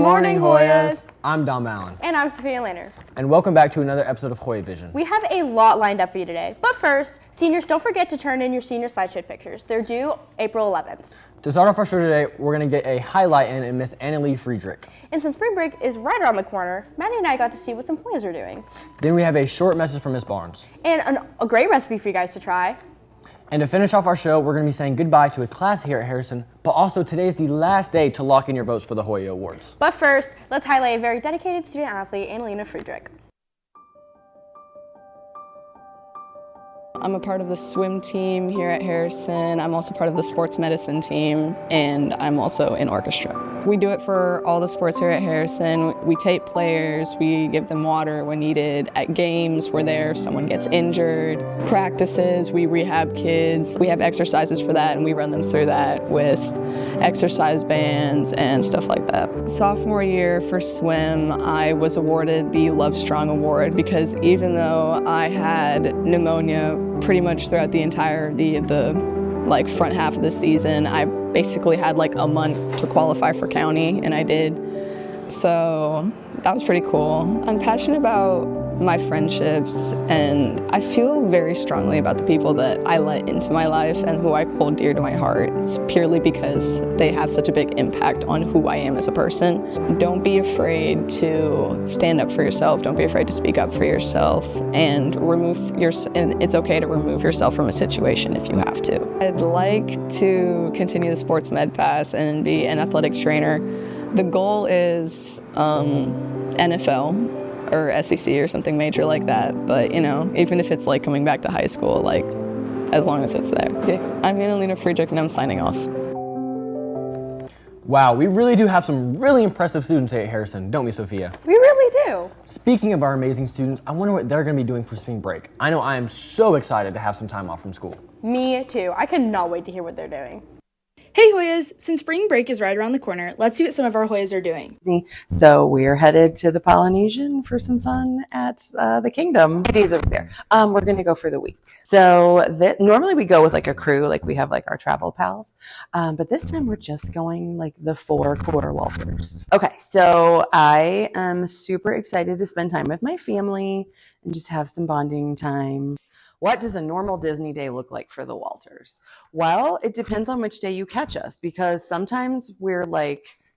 morning, Hoyas! I'm Dom Allen. And I'm Sophia Lanner. And welcome back to another episode of HoyaVision. We have a lot lined up for you today. But first, seniors, don't forget to turn in your senior slideshow pictures. They're due April 11th. To start off our show today, we're going to get a highlight in Miss Annalie Friedrich. And since spring break is right around the corner, Maddie and I got to see what some Poyas are doing. Then we have a short message from Miss Barnes. And a great recipe for you guys to try. And to finish off our show, we're going to be saying goodbye to a class here at Harrison, but also today is the last day to lock in your votes for the Hoya Awards. But first, let's highlight a very dedicated student athlete, Annalena Friedrich. I'm a part of the swim team here at Harrison. I'm also part of the sports medicine team, and I'm also in orchestra. We do it for all the sports here at Harrison. We tape players, we give them water when needed. At games, we're there if someone gets injured. Practices, we rehab kids. We have exercises for that, and we run them through that with exercise bands and stuff like that. Sophomore year for swim, I was awarded the Love Strong Award because even though I had pneumonia pretty much throughout the entirety of the front half of the season, I basically had a month to qualify for county, and I did. So that was pretty cool. I'm passionate about my friendships, and I feel very strongly about the people that I let into my life and who I hold dear to my heart. It's purely because they have such a big impact on who I am as a person. Don't be afraid to stand up for yourself. Don't be afraid to speak up for yourself, and and it's okay to remove yourself from a situation if you have to. I'd like to continue the sports med path and be an athletic trainer. The goal is NFL or SEC or something major like that, but even if it's coming back to high school, as long as it's there. I'm Annalena Friedrich, and I'm signing off. Wow, we really do have some really impressive students here at Harrison, don't we, Sophia? We really do. Speaking of our amazing students, I wonder what they're going to be doing for spring break. I know I am so excited to have some time off from school. Me too. I cannot wait to hear what they're doing. Hey Hoyas! Since spring break is right around the corner, let's see what some of our Hoyas are doing. So we're headed to the Polynesian for some fun at the Kingdom. Days over there. We're going to go for the week. So normally we go with a crew, we have our travel pals. But this time we're just going the 4 quarter Walters. Okay, so I am super excited to spend time with my family and just have some bonding time. What does a normal Disney day look like for the Walters? Well, it depends on which day you catch us, because sometimes we're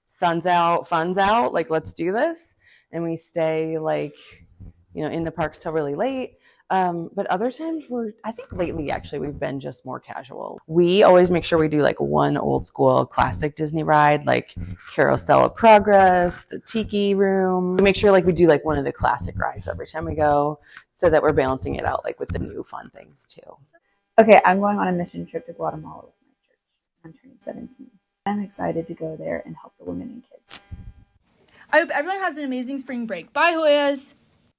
sun's out, fun's out, let's do this. And we stay in the parks till really late. But other times I think lately actually we've been just more casual. We always make sure we do one old school classic Disney ride, Carousel of Progress, the Tiki Room. We make sure we do one of the classic rides every time we go, so that we're balancing it out with the new fun things too. Okay, I'm going on a mission trip to Guatemala with my church. I'm turning 17. I'm excited to go there and help the women and kids. I hope everyone has an amazing spring break. Bye, Hoyas!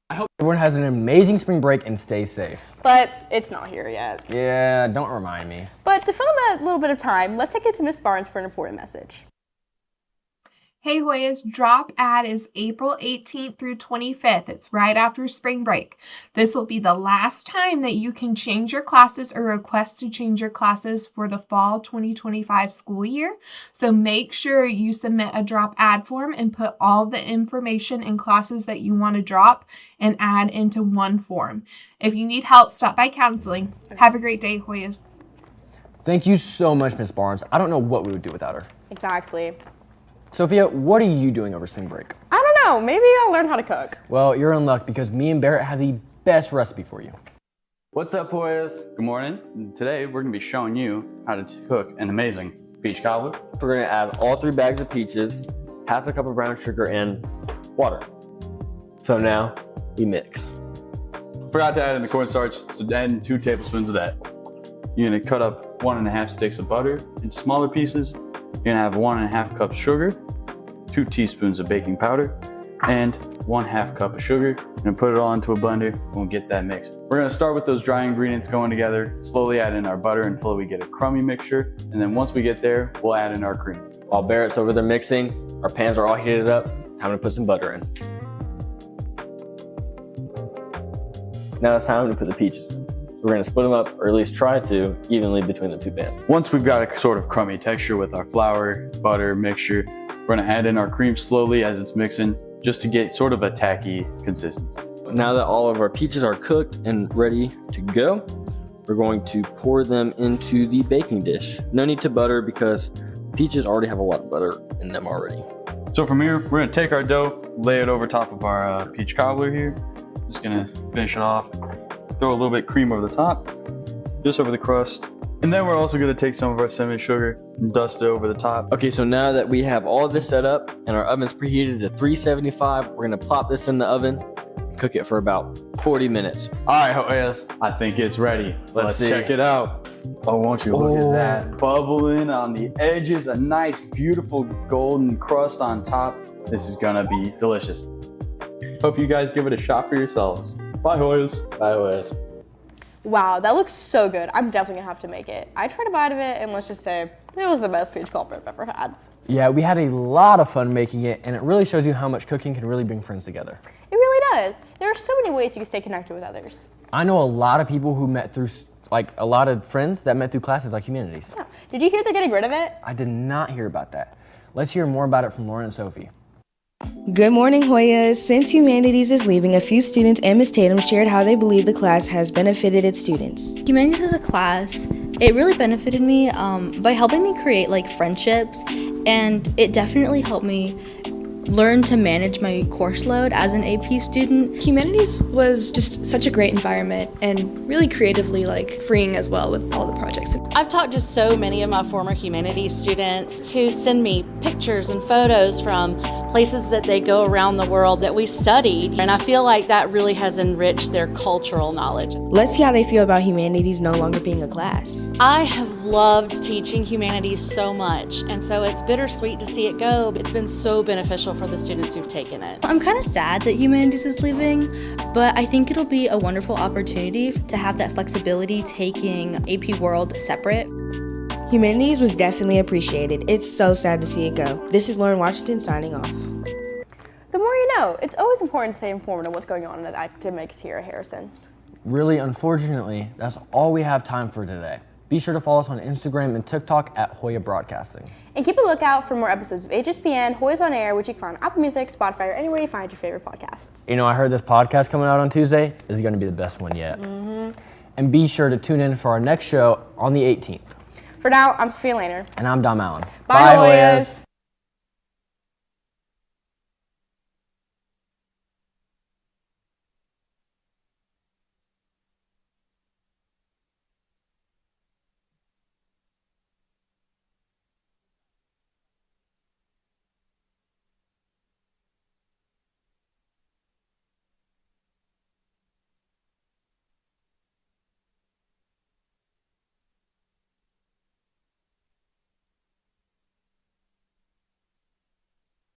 I hope everyone has an amazing spring break and stays safe. But it's not here yet. Yeah, don't remind me. But to fill in that little bit of time, let's take it to Miss Barnes for an important message. Hey Hoyas, drop ad is April 18th through 25th. It's right after spring break. This will be the last time that you can change your classes or request to change your classes for the fall 2025 school year. So make sure you submit a drop ad form and put all the information and classes that you want to drop and add into one form. If you need help, stop by counseling. Have a great day, Hoyas. Thank you so much, Miss Barnes. I don't know what we would do without her. Exactly. Sophia, what are you doing over spring break? I don't know. Maybe I'll learn how to cook. Well, you're in luck because me and Barrett have the best recipe for you. What's up, Poyas? Good morning. Today we're going to be showing you how to cook an amazing peach cobbler. We're going to add all 3 bags of peaches, half a cup of brown sugar, and water. So now we mix. Forgot to add in the cornstarch, so add in 2 tablespoons of that. You're going to cut up 1.5 sticks of butter into smaller pieces. You're going to have 1.5 cups sugar, 2 teaspoons of baking powder, and 1/2 cup of sugar. We're going to put it all into a blender and we'll get that mixed. We're going to start with those dry ingredients going together, slowly add in our butter until we get a crummy mixture, and then once we get there, we'll add in our cream. While Barrett's over there mixing, our pans are all heated up, time to put some butter in. Now it's time to put the peaches in. We're going to split them up, or at least try to, evenly between the 2 pans. Once we've got a sort of crummy texture with our flour, butter, mixture, We're gonna add in our cream slowly as it's mixing, just to get sort of a tacky consistency. Now that all of our peaches are cooked and ready to go, we're going to pour them into the baking dish. No need to butter because peaches already have a lot of butter in them already. So from here, we're gonna take our dough, lay it over top of our peach cobbler here. Just gonna finish it off. Throw a little bit of cream over the top, just over the crust. And then we're also gonna take some of our cinnamon sugar and dust it over the top. Okay, so now that we have all of this set up and our oven's preheated to 375, we're gonna plop this in the oven, cook it for about 40 minutes. All right, Hoyas, I think it's ready. Let's see. check it out. Oh, won't you look at that. Bubbling on the edges, a nice, beautiful golden crust on top. This is gonna be delicious. Hope you guys give it a shot for yourselves. Bye, Hoyas. Bye, Wes. Wow, that looks so good. I'm definitely gonna have to make it. I tried a bite of it, and let's just say it was the best peach cobbler I've ever had. Yeah, we had a lot of fun making it, and it really shows you how much cooking can really bring friends together. It really does. There are so many ways you can stay connected with others. I know a lot of people who met through, like a lot of friends that met through classes like Humanities. Yeah. Did you hear they're getting rid of it? I did not hear about that. Let's hear more about it from Lauren and Sophie. Good morning, Hoyas. Since Humanities is leaving, a few students and Ms. Tatum shared how they believe the class has benefited its students. Humanities as a class, it really benefited me by helping me create like friendships, and it definitely helped me learn to manage my course load as an AP student. Humanities was just such a great environment and really creatively like freeing as well with all the projects. I've talked to so many of my former humanities students who send me pictures and photos from places that they go around the world that we studied, and I feel like that really has enriched their cultural knowledge. Let's see how they feel about Humanities no longer being a class. I have loved teaching humanities so much, and so it's bittersweet to see it go. It's been so beneficial for the students who've taken it. I'm kind of sad that Humanities is leaving, but I think it'll be a wonderful opportunity to have that flexibility taking AP World separate. Humanities was definitely appreciated. It's so sad to see it go. This is Lauren Washington signing off. The more you know. It's always important to stay informed on what's going on in the academics here at Harrison. Really, unfortunately, that's all we have time for today. Be sure to follow us on Instagram and TikTok at Hoya Broadcasting. And keep a lookout for more episodes of HSPN, Hoyas on Air, which you can find on Apple Music, Spotify, or anywhere you find your favorite podcasts. You know, I heard this podcast coming out on Tuesday is going to be the best one yet. And be sure to tune in for our next show on the 18th. For now, I'm Sophia Lehner. And I'm Dom Allen. Bye, Hoyas.